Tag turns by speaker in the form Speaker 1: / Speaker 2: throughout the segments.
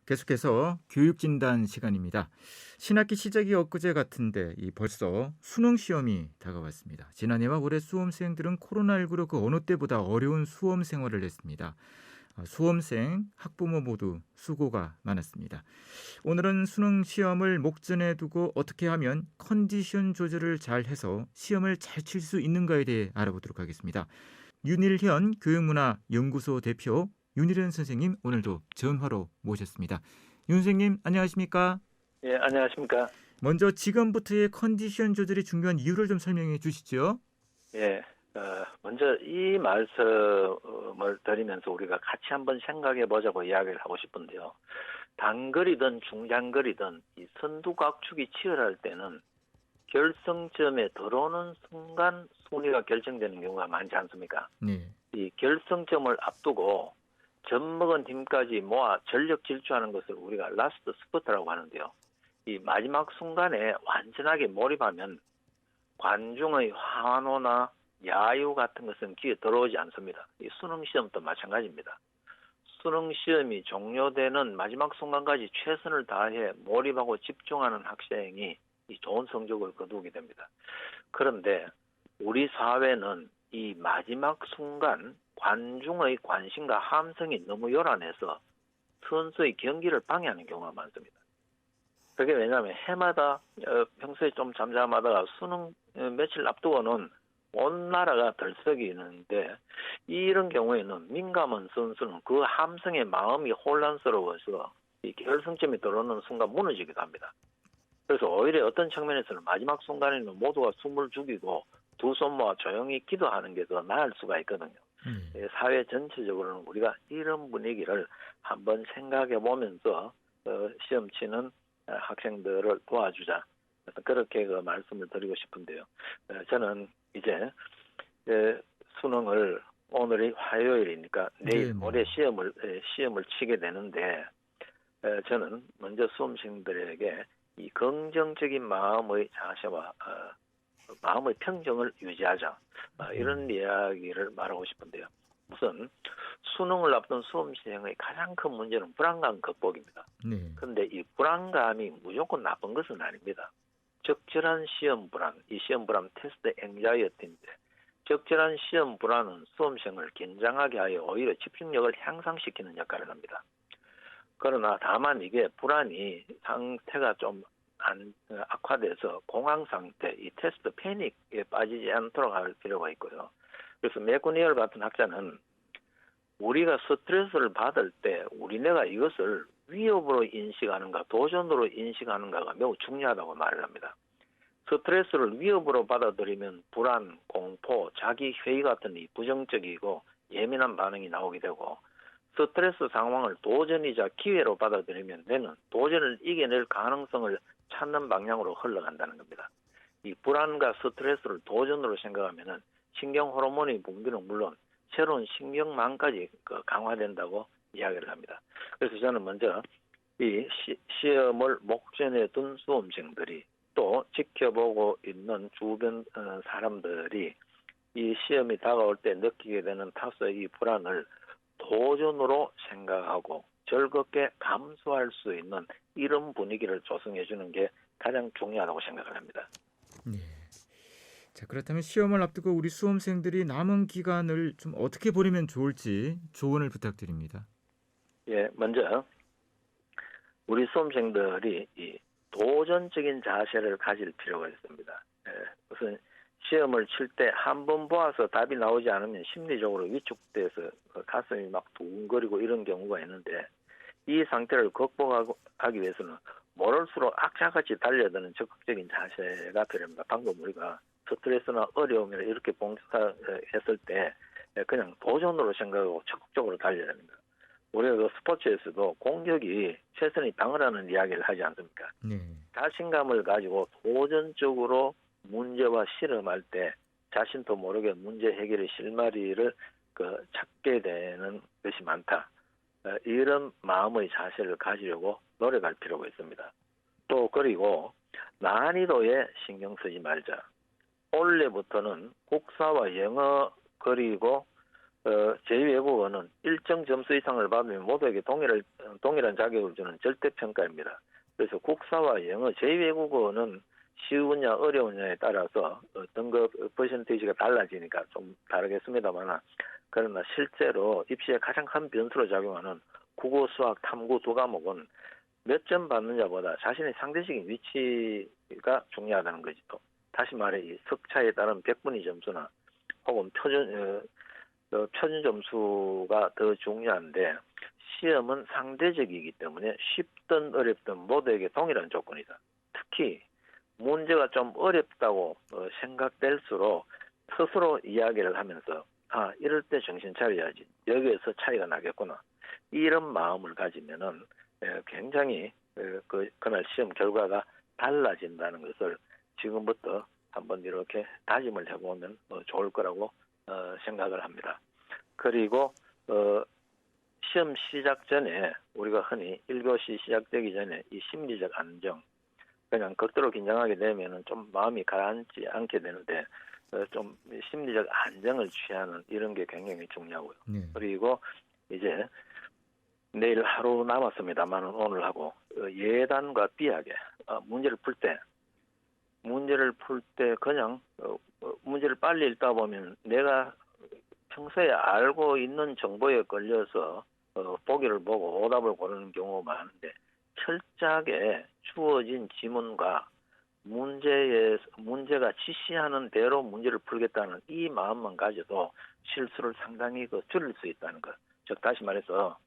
Speaker 1: 계속해서 교육진단 시간입니다. 신학기 시작이 엊그제 같은데 벌써 수능 시험이 다가왔습니다. 지난해와 올해 수험생들은 코로나19로 그 어느 때보다 어려운 수험 생활을 했습니다. 수험생, 학부모 모두 수고가 많았습니다. 오늘은 수능 시험을 목전에 두고 어떻게 하면 컨디션 조절을 잘 해서 시험을 잘 칠 수 있는가에 대해 알아보도록 하겠습니다. 윤일현 교육문화연구소 대표 윤일현 선생님 오늘도 전화로 모셨습니다. 윤 선생님 안녕하십니까?
Speaker 2: 예, 안녕하십니까?
Speaker 1: 먼저 지금부터의 컨디션 조절이 중요한 이유를 좀 설명해 주시죠.
Speaker 2: 예, 먼저 이 말씀을 드리면서 우리가 같이 한번 생각해 보자고 이야기를 하고 싶은데요. 단거리든 중장거리든 이 선두각축이 치열할 때는 결승점에 들어오는 순간 순위가 결정되는 경우가 많지 않습니까?
Speaker 1: 네.
Speaker 2: 이 결승점을 앞두고 젖먹은 힘까지 모아 전력 질주하는 것을 우리가 라스트 스퍼트라고 하는데요. 이 마지막 순간에 완전하게 몰입하면 관중의 환호나 야유 같은 것은 귀에 들어오지 않습니다. 이 수능 시험도 마찬가지입니다. 수능 시험이 종료되는 마지막 순간까지 최선을 다해 몰입하고 집중하는 학생이 이 좋은 성적을 거두게 됩니다. 그런데 우리 사회는 이 마지막 순간 관중의 관심과 함성이 너무 요란해서 선수의 경기를 방해하는 경우가 많습니다. 그게 왜냐하면 해마다 평소에 좀 잠잠하다가 수능 며칠 앞두고는 온 나라가 들썩이는데 이런 경우에는 민감한 선수는 그 함성에 마음이 혼란스러워서 이 결승점에 들어오는 순간 무너지기도 합니다. 그래서 오히려 어떤 측면에서는 마지막 순간에는 모두가 숨을 죽이고 두 손 모아 조용히 기도하는 게 더 나을 수가 있거든요. 사회 전체적으로는 우리가 이런 분위기를 한번 생각해 보면서 시험 치는 학생들을 도와주자. 그렇게 그 말씀을 드리고 싶은데요. 저는 이제 수능을 오늘이 화요일이니까 내일 모레 시험을 치게 되는데 저는 먼저 수험생들에게 이 긍정적인 마음의 자세와 마음의 평정을 유지하자. 이런 이야기를 말하고 싶은데요. 우선 수능을 앞둔 수험생의 가장 큰 문제는 불안감 극복입니다. 그런데 이 불안감이 무조건 나쁜 것은 아닙니다. 적절한 시험 불안, 이 시험 불안 테스트 앵자이어티인데 적절한 시험 불안은 수험생을 긴장하게 하여 오히려 집중력을 향상시키는 역할을 합니다. 그러나 다만 이게 불안이 상태가 좀 악화돼서 공황 상태, 이 테스트 패닉에 빠지지 않도록 할 필요가 있고요. 그래서 맥구니얼 같은 학자는 우리가 스트레스를 받을 때 우리네가 이것을 위협으로 인식하는가 도전으로 인식하는가가 매우 중요하다고 말을 합니다. 스트레스를 위협으로 받아들이면 불안, 공포, 자기 회의 같은 이 부정적이고 예민한 반응이 나오게 되고 스트레스 상황을 도전이자 기회로 받아들이면 뇌는 도전을 이겨낼 가능성을 찾는 방향으로 흘러간다는 겁니다. 이 불안과 스트레스를 도전으로 생각하면은 신경 호르몬의 분비는 물론 새로운 신경망까지 강화된다고 이야기를 합니다. 그래서 저는 먼저 이 시험을 목전에 둔 수험생들이 또 지켜보고 있는 주변 사람들이 이 시험이 다가올 때 느끼게 되는 타서의 이 불안을 도전으로 생각하고 즐겁게 감수할 수 있는 이런 분위기를 조성해 주는 게 가장 중요하다고 생각을 합니다.
Speaker 1: 네. 자, 그렇다면 시험을 앞두고 우리 수험생들이 남은 기간을 좀 어떻게 보내면 좋을지 조언을 부탁드립니다.
Speaker 2: 예, 먼저 우리 수험생들이 이 도전적인 자세를 가질 필요가 있습니다. 우선 시험을 칠 때 한 번 보아서 답이 나오지 않으면 심리적으로 위축돼서 가슴이 막 두근거리고 이런 경우가 있는데 이 상태를 극복하기 위해서는 모를수록 악착같이 달려드는 적극적인 자세가 필요합니다. 방금 우리가 스트레스나 어려움이나 이렇게 봉사했을 때 그냥 도전으로 생각하고 적극적으로 달려야 합니다. 우리가 그 스포츠에서도 공격이 최선의 방어라는 이야기를 하지 않습니까? 자신감을 가지고 도전적으로 문제와 실험할 때 자신도 모르게 문제 해결의 실마리를 찾게 되는 것이 많다. 이런 마음의 자세를 가지려고 노력할 필요가 있습니다. 또 그리고 난이도에 신경 쓰지 말자. 올해부터는 국사와 영어 그리고 제2외국어는 일정 점수 이상을 받으면 모두에게 동일한 자격을 주는 절대평가입니다. 그래서 국사와 영어, 제2외국어는 쉬우냐 어려우냐에 따라서 등급 퍼센티지가 달라지니까 좀 다르겠습니다만, 그러나 실제로 입시에 가장 큰 변수로 작용하는 국어, 수학, 탐구 두 과목은 몇 점 받느냐보다 자신의 상대적인 위치가 중요하다는 거죠. 다시 말해 이 석차에 따른 백분위 점수나 혹은 표준 점수가 더 중요한데, 시험은 상대적이기 때문에 쉽든 어렵든 모두에게 동일한 조건이다. 특히 문제가 좀 어렵다고 생각될수록 스스로 이야기를 하면서 이럴 때 정신 차려야지, 여기에서 차이가 나겠구나, 이런 마음을 가지면은 굉장히 그날 시험 결과가 달라진다는 것을 지금부터 한번 이렇게 다짐을 해보면 좋을 거라고 생각을 합니다. 그리고 시험 시작 전에 우리가 흔히 1교시 시작되기 전에 이 심리적 안정, 그냥 극도로 긴장하게 되면은 좀 마음이 가라앉지 않게 되는데 좀 심리적 안정을 취하는 이런 게 굉장히 중요하고요.
Speaker 1: 네.
Speaker 2: 그리고 이제 내일 하루 남았습니다만 오늘하고 예단과 비하게 문제를 풀 때 그냥 문제를 빨리 읽다 보면 내가 평소에 알고 있는 정보에 걸려서 보기를 보고 오답을 고르는 경우가 많은데, 철저하게 주어진 지문과 문제가 지시하는 대로 문제를 풀겠다는 이 마음만 가져도 실수를 상당히 줄일 수 있다는 것. 즉 다시 말해서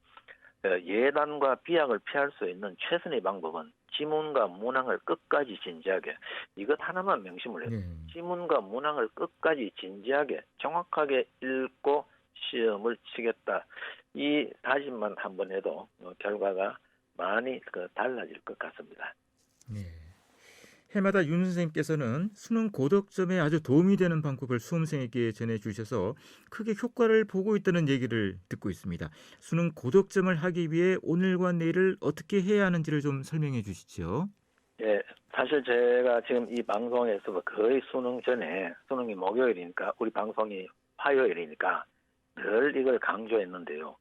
Speaker 2: 예단과 비약을 피할 수 있는 최선의 방법은 지문과 문항을 끝까지 진지하게, 이것 하나만 명심을 해요. 지문과 문항을 끝까지 진지하게 정확하게 읽고 시험을 치겠다. 이 다짐만 한번 해도 결과가 많이 달라질 것 같습니다.
Speaker 1: 네. 해마다 윤 선생님께서는 수능 고득점에 아주 도움이 되는 방법을 수험생에게 전해주셔서 크게 효과를 보고 있다는 얘기를 듣고 있습니다. 수능 고득점을 하기 위해 오늘과 내일을 어떻게 해야 하는지를 좀 설명해 주시죠.
Speaker 2: 예, 사실 제가 지금 이 방송에서 거의 수능 전에, 수능이 목요일이니까 우리 방송이 화요일이니까 늘 이걸 강조했는데요.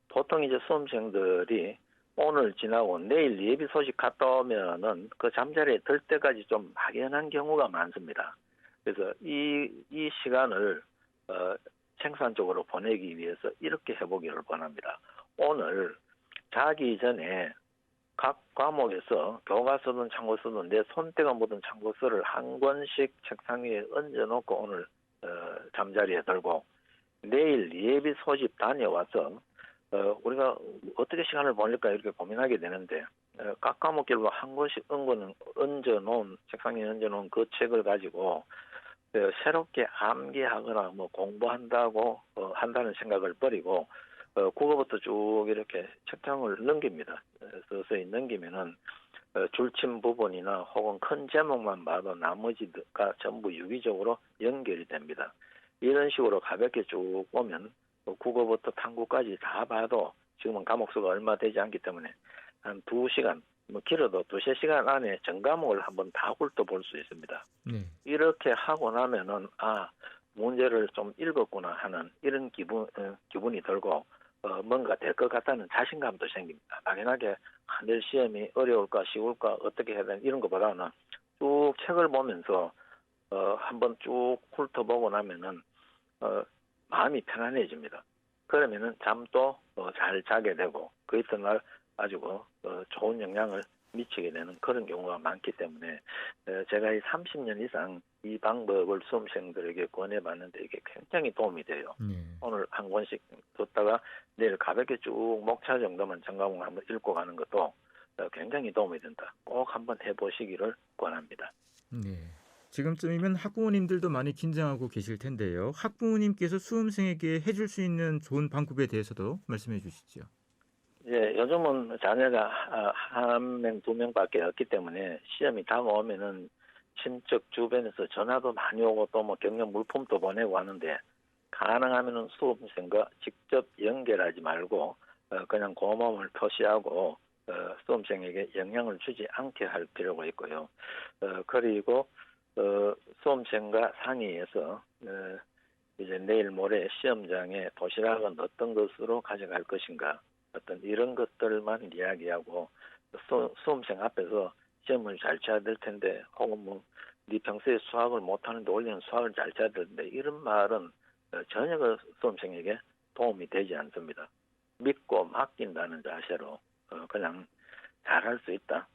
Speaker 2: 보통 이제 수험생들이 오늘 지나고 내일 예비 소식 갔다 오면은 그 잠자리에 들 때까지 좀 막연한 경우가 많습니다. 그래서 이 시간을 생산적으로 보내기 위해서 이렇게 해보기를 권합니다. 오늘 자기 전에 각 과목에서 교과서든 참고서든 내 손때가 묻은 참고서를 한 권씩 책상 위에 얹어놓고 오늘 잠자리에 들고, 내일 예비 소집 다녀와서 우리가 어떻게 시간을 보낼까 이렇게 고민하게 되는데, 각 과목별로 한 권씩 책상 위에 얹어놓은 그 책을 가지고 새롭게 암기하거나 공부한다고 한다는 생각을 버리고 국어부터 쭉 이렇게 책장을 넘깁니다. 서서히 넘기면은 줄침 부분이나 혹은 큰 제목만 봐도 나머지가 전부 유기적으로 연결이 됩니다. 이런 식으로 가볍게 쭉 보면 국어부터 탐구까지 다 봐도 지금은 과목 수가 얼마 되지 않기 때문에 한 2시간, 길어도 2-3시간 안에 전 과목을 한번 다 훑어볼 수 있습니다. 이렇게 하고 나면은 문제를 좀 읽었구나 하는 이런 기분이 들고 뭔가 될 것 같다는 자신감도 생깁니다. 당연하게 내일 시험이 어려울까 쉬울까 어떻게 해야 되나 이런 것보다는 쭉 책을 보면서 한번 쭉 훑어보고 나면은 마음이 편안해집니다. 그러면은 잠도 잘 자게 되고 그 이튿날 아주 좋은 영향을 미치게 되는 그런 경우가 많기 때문에 제가 이 30년 이상 이 방법을 수험생들에게 권해봤는데 이게 굉장히 도움이 돼요. 오늘 한 권씩 듣다가 내일 가볍게 쭉 목차 정도만 전과목을 한번 읽고 가는 것도 굉장히 도움이 된다. 꼭 한번 해보시기를 권합니다.
Speaker 1: 네. 지금쯤이면 학부모님들도 많이 긴장하고 계실 텐데요. 학부모님께서 수험생에게 해줄 수 있는 좋은 방법에 대해서도 말씀해 주시죠.
Speaker 2: 예, 요즘은 자녀가 한 명, 두 명밖에 없기 때문에 시험이 다가오면은 친척 주변에서 전화도 많이 오고 또 격려 물품도 보내고 하는데, 가능하면은 수험생과 직접 연결하지 말고 그냥 고마움을 표시하고 수험생에게 영향을 주지 않게 할 필요가 있고요. 그리고 수험생과 상의해서 이제 내일 모레 시험장에 도시락은 어떤 것으로 가져갈 것인가, 어떤 이런 것들만 이야기하고 수험생 앞에서 시험을 잘 쳐야 될 텐데, 혹은 뭐 네 평소에 수학을 못하는데 올해는 수학을 잘 쳐야 되는데, 이런 말은 전혀 그 수험생에게 도움이 되지 않습니다. 믿고 맡긴다는 자세로 그냥 잘할 수 있다.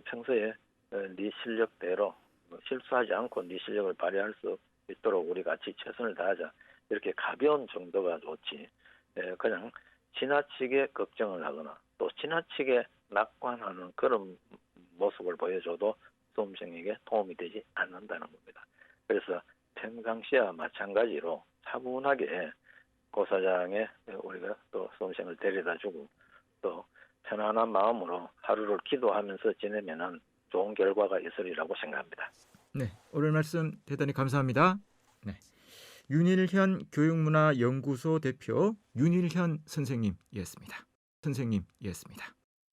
Speaker 2: 평소에 네 실력대로 실수하지 않고 네 실력을 발휘할 수 있도록 우리 같이 최선을 다하자. 이렇게 가벼운 정도가 좋지. 그냥 지나치게 걱정을 하거나 또 지나치게 낙관하는 그런 모습을 보여줘도 수험생에게 도움이 되지 않는다는 겁니다. 그래서 평상시와 마찬가지로 차분하게 고사장에 우리가 또 수험생을 데려다주고 또 편안한 마음으로 하루를 기도하면서 지내면은 좋은 결과가 있으리라고 생각합니다.
Speaker 1: 네, 오늘 말씀 대단히 감사합니다. 네, 윤일현 교육문화연구소 대표 윤일현 선생님이었습니다.